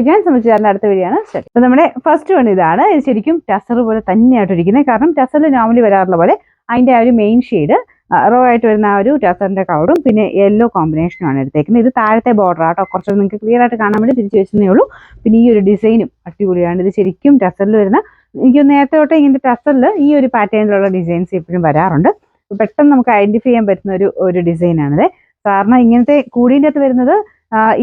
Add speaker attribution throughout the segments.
Speaker 1: ഞാൻ ശ്രമിച്ചു തരുന്ന അടുത്ത വീഡിയോയാണ് സ്റ്റാർട്ട്. അപ്പോൾ നമ്മുടെ ഫസ്റ്റ് വൺ ഇതാണ്. ഇത് ശരിക്കും ടസർ പോലെ തന്നെയായിട്ടിരിക്കുന്നത്. കാരണം ടസറിൽ നോർമലി വരാറുള്ള പോലെ അതിൻ്റെ ആ ഒരു മെയിൻ ഷെയ്ഡ് റോ ആയിട്ട് വരുന്ന ആ ഒരു ടസറിന്റെ കളറും പിന്നെ യെല്ലോ കോമ്പിനേഷനുമാണ് എടുത്തേക്കുന്നത്. ഇത് താഴത്തെ ബോർഡർ ആട്ടോ, കുറച്ച് നിങ്ങൾക്ക് ക്ലിയർ ആയിട്ട് കാണാൻ വേണ്ടി തിരിച്ചു വെച്ചതേ ഉള്ളൂ. പിന്നെ ഈ ഒരു ഡിസൈനും അടിപൊളിയാണ്. ഇത് ശരിക്കും ടസറിൽ വരുന്ന, എനിക്ക് നേരത്തെ തൊട്ടേ ഇങ്ങനത്തെ ടസറിൽ ഈ ഒരു പാറ്റേണിലുള്ള ഡിസൈൻസ് എപ്പോഴും വരാറുണ്ട്. പെട്ടെന്ന് നമുക്ക് ഐഡന്റിഫൈ ചെയ്യാൻ പറ്റുന്ന ഒരു ഡിസൈനാണിത്. സാറിന് ഇങ്ങനത്തെ കൂടിൻ്റെ അകത്ത് വരുന്നത്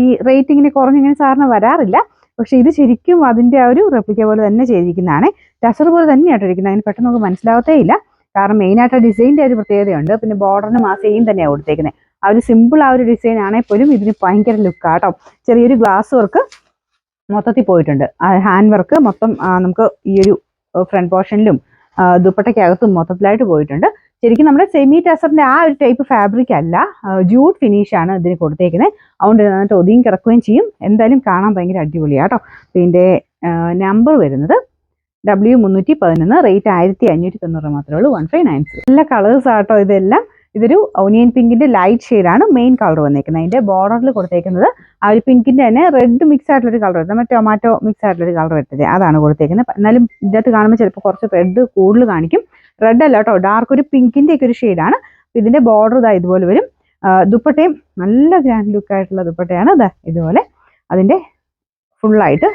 Speaker 1: ഈ റേറ്റിങ്ങിന് കുറഞ്ഞിങ്ങനെ സാറിന് വരാറില്ല. പക്ഷെ ഇത് ശരിക്കും അതിൻ്റെ ആ ഒരു റെപ്ലിക്ക പോലെ തന്നെ ചെയ്തിരിക്കുന്നതാണ്. ടസർ പോലെ തന്നെയായിട്ട് ഇരിക്കുന്നത്. അതിന് പെട്ടെന്ന് നമുക്ക് മനസ്സിലാവത്തേ ഇല്ല. കാരണം മെയിനായിട്ട് ഡിസൈനിൻ്റെ ഒരു പ്രത്യേകതയുണ്ട്. പിന്നെ ബോർഡറിന് ആ സെയിം തന്നെയാണ് കൊടുത്തേക്കുന്നത്. ആ ഒരു സിമ്പിൾ ആ ഒരു ഡിസൈൻ ആണെങ്കിൽ പോലും ഇതിന് ഭയങ്കര ലുക്കാട്ടോ. ചെറിയൊരു ഗ്ലാസ് വർക്ക് മൊത്തത്തിൽ പോയിട്ടുണ്ട്. ഹാൻഡ് വർക്ക് മൊത്തം നമുക്ക് ഈ ഒരു ഫ്രണ്ട് പോർഷനിലും ദുപ്പട്ടയ്ക്കകത്തും മൊത്തത്തിലായിട്ട് പോയിട്ടുണ്ട്. ശരിക്കും നമ്മുടെ സെമി ടസറിന്റെ ആ ഒരു ടൈപ്പ് ഫാബ്രിക് അല്ല, ജൂട്ട് ഫിനിഷ് ആണ് ഇതിന് കൊടുത്തേക്കുന്നത്. അതുകൊണ്ട് നന്നായിട്ട് ഒതുങ്ങി കിടക്കുകയും ചെയ്യും. എന്തായാലും കാണാൻ ഭയങ്കര അടിപൊളിയാട്ടോ. ഇതിന്റെ നമ്പർ വരുന്നത് W311, റേറ്റ് 1590 മാത്രമേ ഉള്ളൂ. 1590. നല്ല കളേഴ്സ് ആട്ടോ ഇതെല്ലാം. ഇതൊരു ഓനിയൻ പിങ്കിന്റെ ലൈറ്റ് ഷെയ്ഡാണ് മെയിൻ കളർ വന്നേക്കുന്നത്. അതിന്റെ ബോർഡറിൽ കൊടുത്തേക്കുന്നത് ആ ഒരു പിങ്കിന്റെ തന്നെ റെഡ് മിക്സ് ആയിട്ടുള്ളൊരു കളർ വരുന്നത്, നമ്മുടെ ടൊമാറ്റോ മിക്സ് ആയിട്ടുള്ളൊരു കളർ വരുന്നത് അതാണ് കൊടുത്തേക്കുന്നത്. എന്നാലും ഇതിനകത്ത് കാണുമ്പോൾ ചിലപ്പോൾ കുറച്ച് റെഡ് കൂടുതൽ കാണിക്കും. റെഡ് അല്ല കേട്ടോ, ഡാർക്ക് ഒരു പിങ്കിന്റെ ഒക്കെ ഒരു ഷെയ്ഡാണ്. ഇതിന്റെ ബോർഡർ ഇതാ ഇതുപോലെ വരും. ദുപ്പട്ടയും നല്ല ഗ്രാൻഡ് ലുക്ക് ആയിട്ടുള്ള ദുപ്പട്ടയാണ്. ഇതാ ഇതുപോലെ അതിന്റെ ഫുള്ളായിട്ട്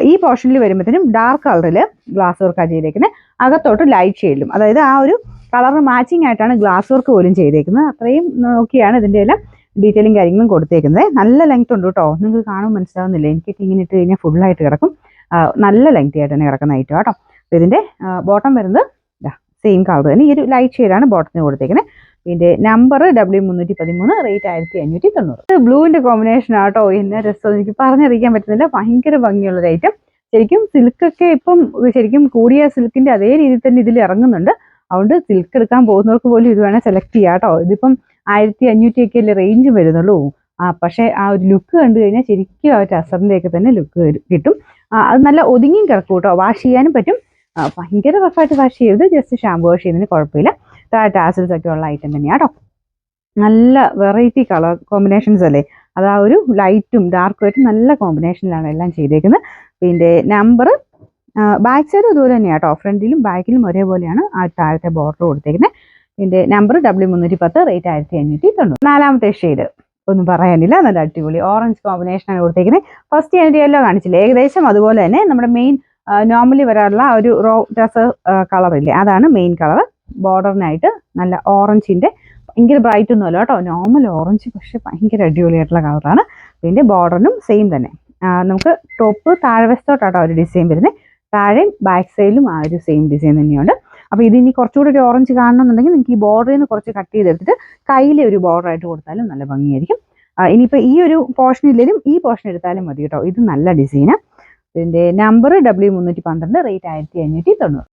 Speaker 1: ഈ പോർഷനിൽ വരുമ്പോഴത്തേനും ഡാർക്ക് കളറിൽ ഗ്ലാസ് വർക്കാണ് ചെയ്തേക്കുന്നത്. അകത്തോട്ട് ലൈറ്റ് ഷെയ്ഡിലും, അതായത് ആ ഒരു കളർ മാച്ചിങ് ആയിട്ടാണ് ഗ്ലാസ് വർക്ക് പോലും ചെയ്തേക്കുന്നത്. അത്രയും നോക്കിയാണ് ഇതിൻ്റെ എല്ലാം ഡീറ്റെയിലും കാര്യങ്ങളും കൊടുത്തേക്കുന്നത്. നല്ല ലെങ്ത് ഉണ്ട് കേട്ടോ, നിങ്ങൾക്ക് കാണുമ്പോൾ മനസ്സിലാവുന്നില്ല. എനിക്കൊക്കെ ഇങ്ങനെ ഇട്ട് കഴിഞ്ഞാൽ ഫുള്ളായിട്ട് കിടക്കും. നല്ല ലെങ്തി ആയിട്ട് തന്നെ കിടക്കുന്ന ഐറ്റം കേട്ടോ. അപ്പോൾ ഇതിൻ്റെ ബോട്ടം വരുന്നത് സെയിം കളർ തന്നെ, ഈ ഒരു ലൈറ്റ് ഷെയ്ഡാണ് ബോട്ടത്തിന് കൊടുത്തേക്കുന്നത്. ഇതിന്റെ നമ്പർ W313, റേറ്റ് 1590. ബ്ലൂവിന്റെ കോമ്പിനേഷൻ ആട്ടോ. എന്നെ രസം എനിക്ക് പറഞ്ഞറിയിക്കാൻ പറ്റുന്നില്ല. ഭയങ്കര ഭംഗിയുള്ളൊരു ഐറ്റം. ശരിക്കും സിൽക്കൊക്കെ ഇപ്പം ശരിക്കും കൂടിയ സിൽക്കിന്റെ അതേ രീതിയിൽ തന്നെ ഇതിൽ ഇറങ്ങുന്നുണ്ട്. അതുകൊണ്ട് സിൽക്ക് എടുക്കാൻ പോകുന്നവർക്ക് പോലും ഇത് വേണേൽ സെലക്ട് ചെയ്യാം കേട്ടോ. ഇതിപ്പം 1500 ഒക്കെ അല്ലേ റേഞ്ച് വരുന്നുള്ളൂ. പക്ഷേ ആ ഒരു ലുക്ക് കണ്ടു കഴിഞ്ഞാൽ ശരിക്കും ആ ടസറിന്റെ ഒക്കെ തന്നെ ലുക്ക് കിട്ടും. അത് നല്ല ഒതുങ്ങിയും കിടക്കും കേട്ടോ. വാഷ് ചെയ്യാനും പറ്റും. ഭയങ്കര റഫായിട്ട് വാഷ് ചെയ്ത് ജസ്റ്റ് ഷാമ്പു വാഷ് ചെയ്യുന്നതിന് കുഴപ്പമില്ല. ടാസിൽസ് ഒക്കെ ഉള്ള ഐറ്റം തന്നെയാണ് കേട്ടോ. നല്ല വെറൈറ്റി കളർ കോമ്പിനേഷൻസ് അല്ലേ. അത് ആ ഒരു ലൈറ്റും ഡാർക്കും ആയിട്ട് നല്ല കോമ്പിനേഷനിലാണ് എല്ലാം ചെയ്തേക്കുന്നത്. പിന്നെ നമ്പർ ബാക്ക് സൈഡ് ഇതുപോലെ തന്നെയാണ് കേട്ടോ. ഫ്രണ്ടിലും ബാക്കിലും ഒരേപോലെയാണ് ആ താഴത്തെ ബോർഡർ കൊടുത്തേക്കുന്നത്. പിന്നെ നമ്പർ W310, റേറ്റ് 1590. നാലാമത്തെ ഷെയ്ഡ് ഒന്നും പറയാനില്ല, നല്ല അടിപൊളി ഓറഞ്ച് കോമ്പിനേഷനാണ് കൊടുത്തേക്കുന്നത്. ഫസ്റ്റ് ഞാൻ യെല്ലോ കാണിച്ചില്ലേ, ഏകദേശം അതുപോലെ തന്നെ നമ്മുടെ മെയിൻ നോർമലി വരാറുള്ള ഒരു റോ ടസർ കളറില്ലേ, അതാണ് മെയിൻ കളർ. ബോർഡറിനായിട്ട് നല്ല ഓറഞ്ചിന്റെ ഭയങ്കര ബ്രൈറ്റ് ഒന്നും അല്ല കേട്ടോ, നോർമൽ ഓറഞ്ച്, പക്ഷെ ഭയങ്കര അടിപൊളിയായിട്ടുള്ള കളറാണ്. പിന്നെ ബോർഡറിനും സെയിം തന്നെ. നമുക്ക് ടോപ്പ് താഴെ വശത്തോട്ടാട്ടോ ഒരു ഡിസൈൻ വരുന്നത്. താഴെയും ബാക്ക് സൈഡിലും ആ ഒരു സെയിം ഡിസൈൻ തന്നെയുണ്ട്. അപ്പോൾ ഇതിനി കുറച്ചുകൂടി ഒരു ഓറഞ്ച് കാണണമെന്നുണ്ടെങ്കിൽ നിങ്ങൾക്ക് ഈ ബോർഡറിൽ നിന്ന് കുറച്ച് കട്ട് ചെയ്തെടുത്തിട്ട് കയ്യിലെ ഒരു ബോർഡർ ആയിട്ട് കൊടുത്താലും നല്ല ഭംഗിയായിരിക്കും. ഇനിയിപ്പോൾ ഈ ഒരു പോർഷൻ ഇല്ലെങ്കിലും ഈ പോർഷൻ എടുത്താലും മതി കേട്ടോ. ഇത് നല്ല ഡിസൈനാണ്. ഇതിന്റെ നമ്പർ W312, റേറ്റ് 1590.